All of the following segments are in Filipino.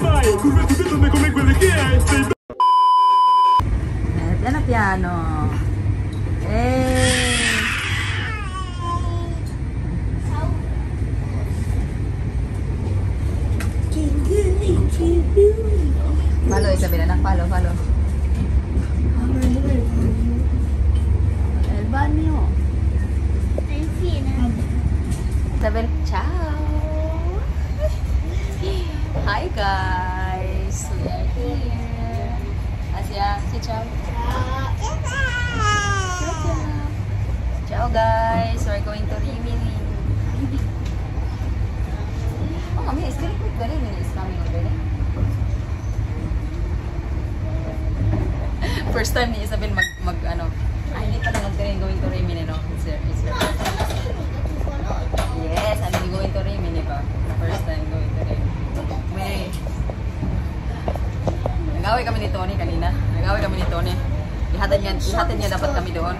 fai? Curve tutte tonde come quelle che hai. Sei piano piano. Follow Isabel, anak, follow. El baño. Infine. Isabel, ciao. Hi guys, we are here. Asia, say ciao. Ciao guys, we're going to Rimini. Oh, mommy, is the Rimini is coming already? First time ni Isabel ano. Hindi pa lang going to Rimini, no? It's there. Yes, I'm going to Rimini ba? First time going to Rimini. May nag-away kami ni Tony kanina. Ihatid niya dapat kami doon.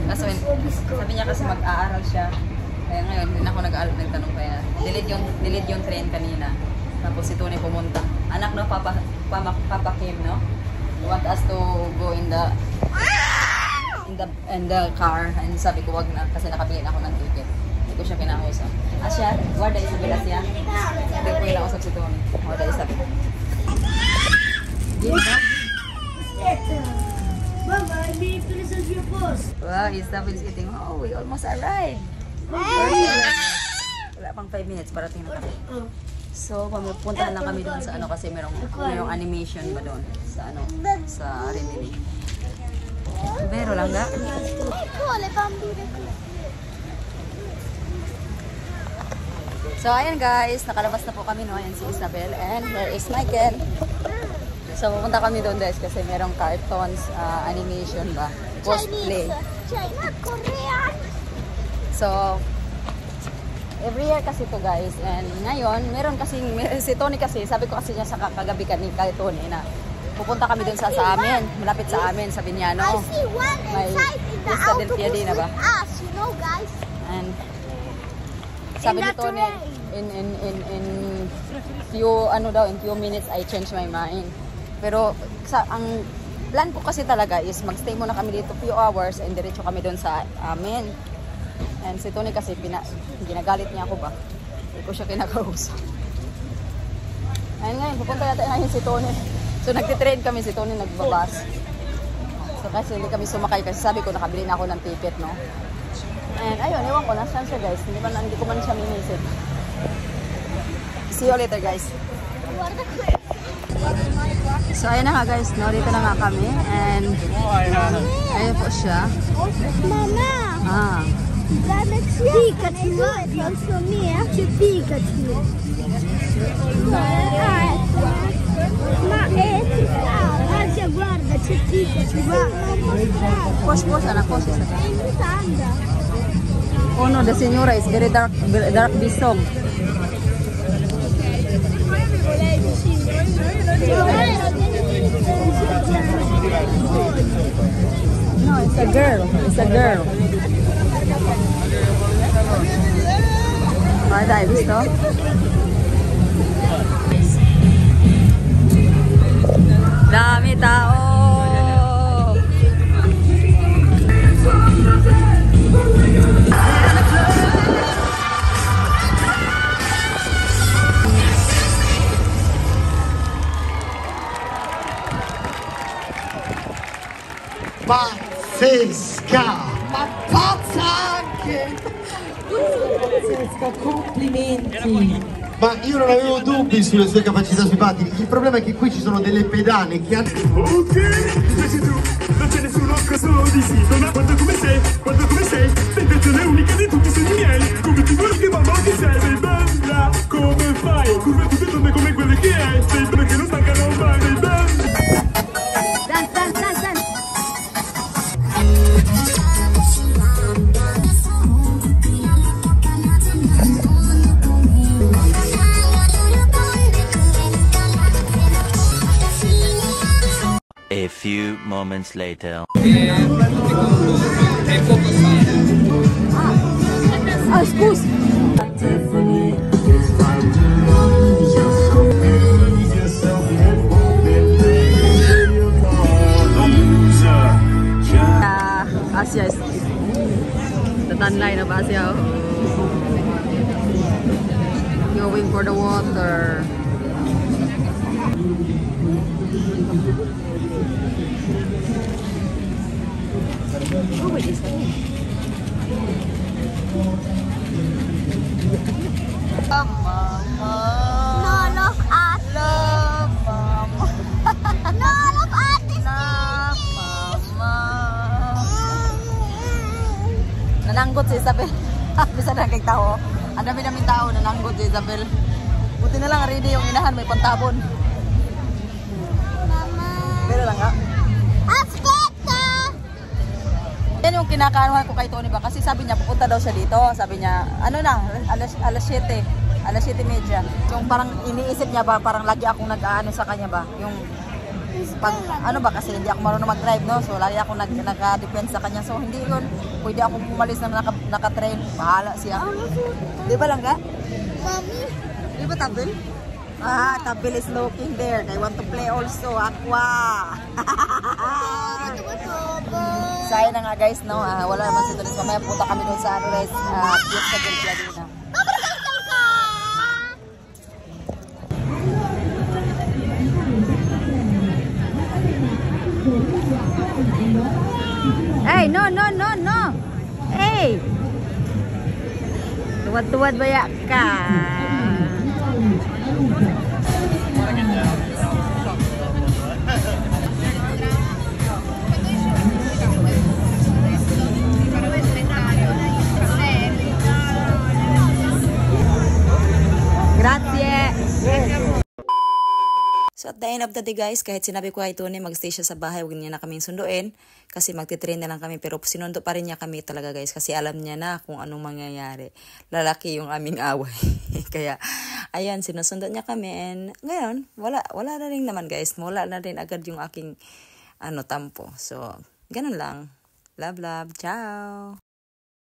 Kaso sabi niya kasi mag-aaral siya. Kaya ngayon, hindi na ako nagtanong kaya. Delete yung train kanina. Tapos si Tony pumunta. Anak no, Papa Kim, no? You want us to go in the car. And sabi ko wag na kasi nakabili na ako ng ticket. Hindi ko siya kinausap. Asya, guarda Isabel Asya. Hindi ko kinausap si Tony. Guarda Isabel. Mama, I need to listen to your post. Wow, Isabel is eating. Oh, we almost arrived. Wala pang 5 minutes parating na kami. So, pupunta lang kami doon sa ano kasi merong animation ba doon sa ano sa Rimini. Pero lang ga. So, ayan guys, nakalabas na po kami, no? Ayan si Isabel and where is Michael? So, pupunta kami doon guys kasi merong cartoons, animation ba? Cosplay. China, Korean. So, every year kasi to guys. And ngayon, si Tony kasi, sabi ko kasi niya sa kagabi kay Tony na pupunta kami doon sa amin, malapit sa amin, sa Binyano. I see one inside in the autobus with us, you know guys. And sabi ni Tony, in few minutes I change my mind. Pero ang plan ko kasi talaga is magstay muna kami dito few hours and diretso kami doon sa amin. And si Tony kasi ginagalit niya ako ba? Hindi ko siya kinakausap. Ayun ngayon, pupunta natin ngayon si Tony. So nagtitrain kami, si Tony nagbabas. So kasi hindi kami sumakay kasi sabi ko nakabili na ako ng ticket, no? And ayun, ewan ko, nasaan siya guys. Hindi ko man siya minisid. See you later guys. So ayun na nga guys, no? Dito na nga kami. And ayun po siya. Mama! Pikachu, also me, Pikachu. Ma guarda, c'è Pikachu. Push, anak, push. Oh no, the signora is very dark bisong. No, it's a girl. Hai visto? Dami tao. Pazzesca! Ma pazza anche! Pazzesca, complimenti! Ma io non avevo dubbi sulle sue capacità sui pattini. Il problema è che qui ci sono delle pedane che hanno... ok, invece tu, non c'è nessuno solo di sì. Guarda come sei, sei persona unica di tutti i sogni miei. Come ti vuoi che mamma ti serve, bella, come fai? Curve tutte tonde come quelle che hai. Sei perché non stancano mai, bella. Dance. A few moments later. Scusa. siya. Going for the water. Oh, wait, is that? Mama. No, look at Love, Mama. No, look at this. Love, Mama. Nananggot si Isabel. Bisa na kay tao. Ang dami naming tao nananggot si Isabel. Buti na lang ready yung inahan, may pantabon. Mama. Pero lang nga. Aspetta. Yan yung kinakaanuhan ko kay Tony ba? Kasi sabi niya, pupunta daw siya dito. Sabi niya, ano na, alas 7. Alas 7:30. Yung parang iniisip niya ba, parang lagi akong nag-aano sa kanya ba? Yung, pag, ano ba, kasi hindi ako marunong mag-drive, no? So, lagi ako nag-defense sa kanya. So, hindi yun. Pwede akong pumalis na naka-train. Bahala siya. Di ba lang ka? Mommy. Di ba Tabil? Ah, Tabil is looking there. I want to play also. Aqua. Sayang na nga guys, no? Wala naman si Tulis. Mamaya punta kami doon sa Res. Fiesta del Piadina. Hey, no. Hey! Tuwad-tuwad baya ka. Grazie. So at the end of the day guys, kahit sinabi ko kay Tony magstay siya sa bahay, huwag niya na kaming sunduin kasi magtitrain na lang kami, pero sinundo pa rin niya kami talaga guys kasi alam niya na kung anong mangyayari. Lalaki yung aming away. Kaya ayan, sinusundo niya kami and ngayon, wala na rin naman guys. Wala na rin agad yung aking tampo. So, ganun lang. Love, ciao!